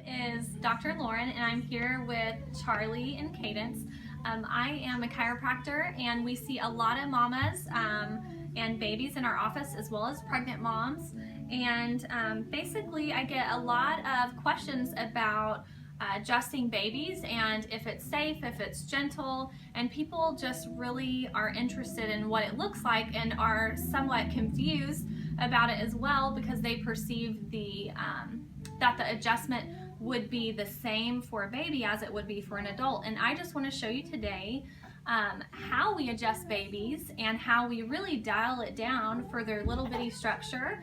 Is Dr. Lauren, and I'm here with Charlie and Cadence. I am a chiropractor, and we see a lot of mamas and babies in our office, as well as pregnant moms. And basically, I get a lot of questions about adjusting babies and if it's safe, if it's gentle, and people just really are interested in what it looks like and are somewhat confused about it as well, because they perceive that the adjustment would be the same for a baby as it would be for an adult. And I just want to show you today how we adjust babies and how we really dial it down for their little bitty structure,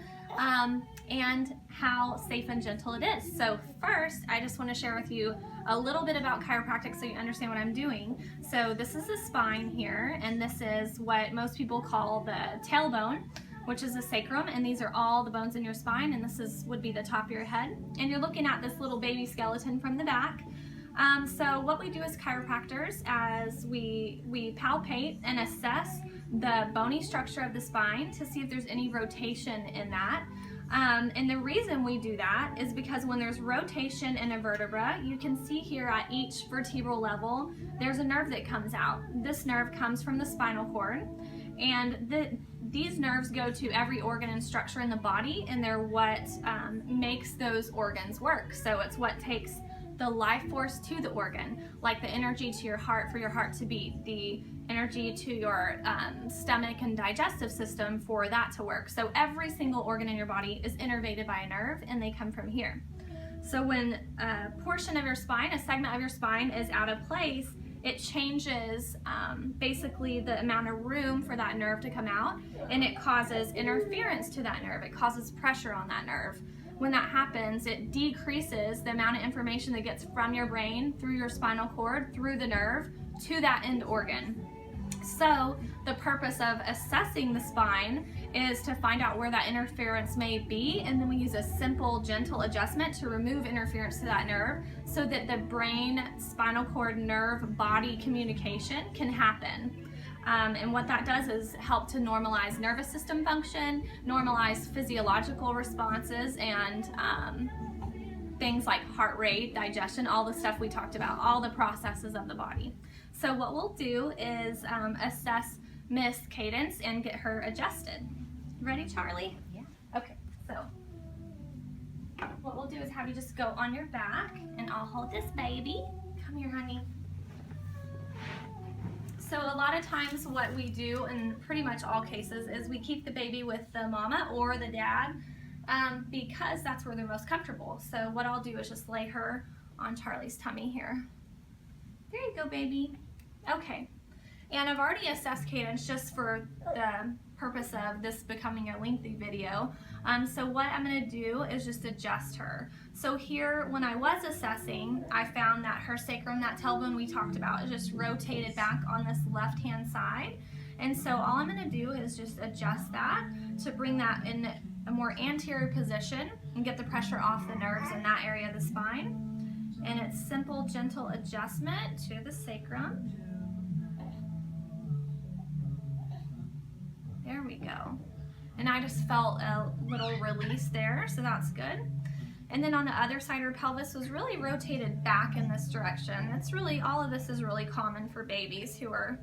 and how safe and gentle it is. So first, I just want to share with you a little bit about chiropractic so you understand what I'm doing. So this is the spine here, and this is what most people call the tailbone, which is the sacrum, and these are all the bones in your spine, and this would be the top of your head. And you're looking at this little baby skeleton from the back. So what we do as chiropractors, as we palpate and assess the bony structure of the spine to see if there's any rotation in that. And the reason we do that is because when there's rotation in a vertebra, you can see here at each vertebral level, there's a nerve that comes out. This nerve comes from the spinal cord, and these nerves go to every organ and structure in the body, and they're what makes those organs work. So it's what takes the life force to the organ, like the energy to your heart for your heart to beat, the energy to your stomach and digestive system for that to work. So every single organ in your body is innervated by a nerve, and they come from here. So when a portion of your spine, a segment of your spine is out of place, it changes basically the amount of room for that nerve to come out, and it causes interference to that nerve. It causes pressure on that nerve. When that happens, it decreases the amount of information that gets from your brain through your spinal cord, through the nerve, to that end organ. So the purpose of assessing the spine is to find out where that interference may be, and then we use a simple, gentle adjustment to remove interference to that nerve so that the brain, spinal cord, nerve, body communication can happen. And what that does is help to normalize nervous system function, normalize physiological responses, and things like heart rate, digestion, all the stuff we talked about, all the processes of the body. So what we'll do is assess Miss Cadence and get her adjusted. Ready, Charlie? Yeah. Okay, so what we'll do is have you just go on your back, and I'll hold this baby. Come here, honey. So a lot of times what we do in pretty much all cases is we keep the baby with the mama or the dad, because that's where they're most comfortable. So what I'll do is just lay her on Charlie's tummy here. There you go, baby. Okay, and I've already assessed Cadence just for the purpose of this becoming a lengthy video. So what I'm going to do is just adjust her. So here, when I was assessing, I found that her sacrum, that tailbone we talked about, is just rotated back on this left-hand side. And so all I'm going to do is just adjust that to bring that in a more anterior position and get the pressure off the nerves in that area of the spine. And it's simple, gentle adjustment to the sacrum. There we go. And I just felt a little release there, so that's good. And then on the other side, her pelvis was really rotated back in this direction. It's really, all of this is really common for babies who are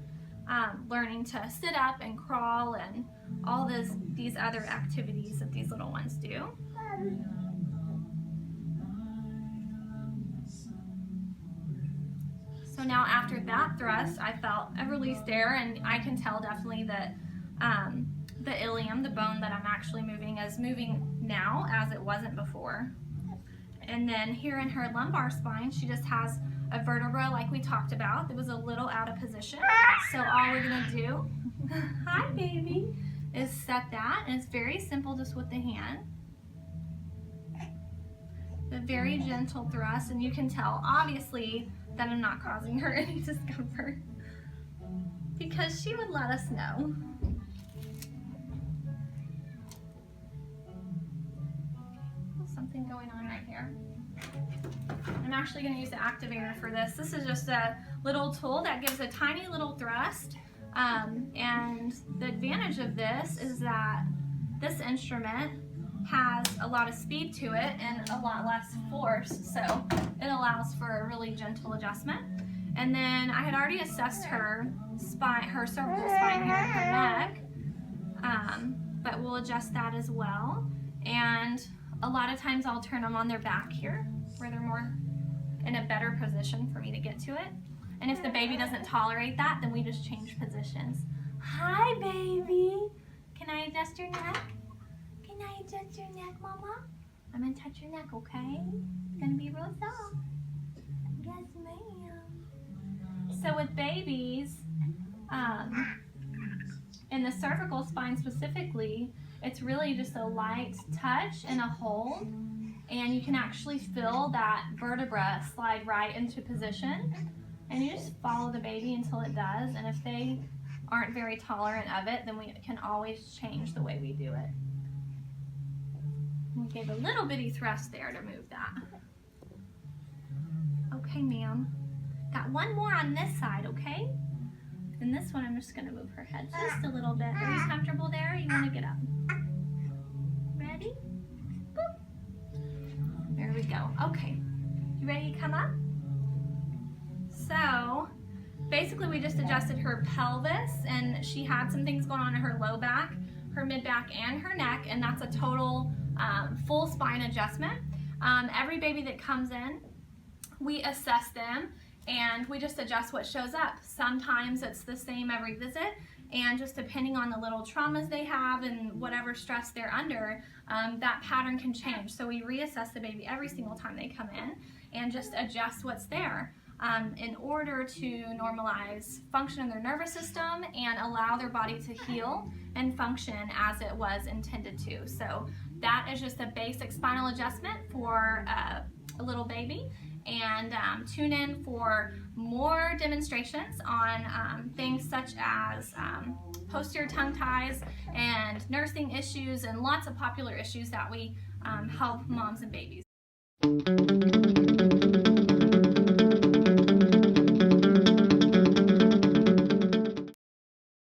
learning to sit up and crawl and all these other activities that these little ones do. So now after that thrust, I felt a release there, and I can tell definitely that the ilium, the bone that I'm actually moving, is moving now as it wasn't before. And then here in her lumbar spine, she just has a vertebra like we talked about that was a little out of position. So all we're gonna do, hi baby, is set that, and it's very simple just with the hand. A very gentle thrust, and you can tell obviously that I'm not causing her any discomfort because she would let us know. Something going on right here. I'm actually going to use the activator for this. This is just a little tool that gives a tiny little thrust, and the advantage of this is that this instrument has a lot of speed to it and a lot less force, so it allows for a really gentle adjustment. And then I had already assessed her spine, her cervical spine here in her neck, but we'll adjust that as well. And a lot of times I'll turn them on their back here, where they're more in a better position for me to get to it. And if the baby doesn't tolerate that, then we just change positions. Hi, baby. Can I adjust your neck? Can I adjust your neck, Mama? I'm gonna touch your neck, okay? It's gonna be real soft. Yes, ma'am. So with babies, in the cervical spine specifically, it's really just a light touch and a hold, and you can actually feel that vertebra slide right into position, and you just follow the baby until it does. And if they aren't very tolerant of it, then we can always change the way we do it. We gave a little bitty thrust there to move that. Okay, ma'am. Got one more on this side, okay? And this one, I'm just gonna move her head just a little bit. Are you comfortable there? Or you wanna get up? Ready? Boop. There we go. Okay. You ready to come up? So, basically we just adjusted her pelvis, and she had some things going on in her low back, her mid back, and her neck, and that's a total full spine adjustment. Every baby that comes in, we assess them and we just adjust what shows up. Sometimes it's the same every visit, and just depending on the little traumas they have and whatever stress they're under, that pattern can change. So we reassess the baby every single time they come in and just adjust what's there in order to normalize function in their nervous system and allow their body to heal and function as it was intended to. So that is just a basic spinal adjustment for a little baby. And tune in for more demonstrations on things such as posterior tongue ties and nursing issues and lots of popular issues that we help moms and babies.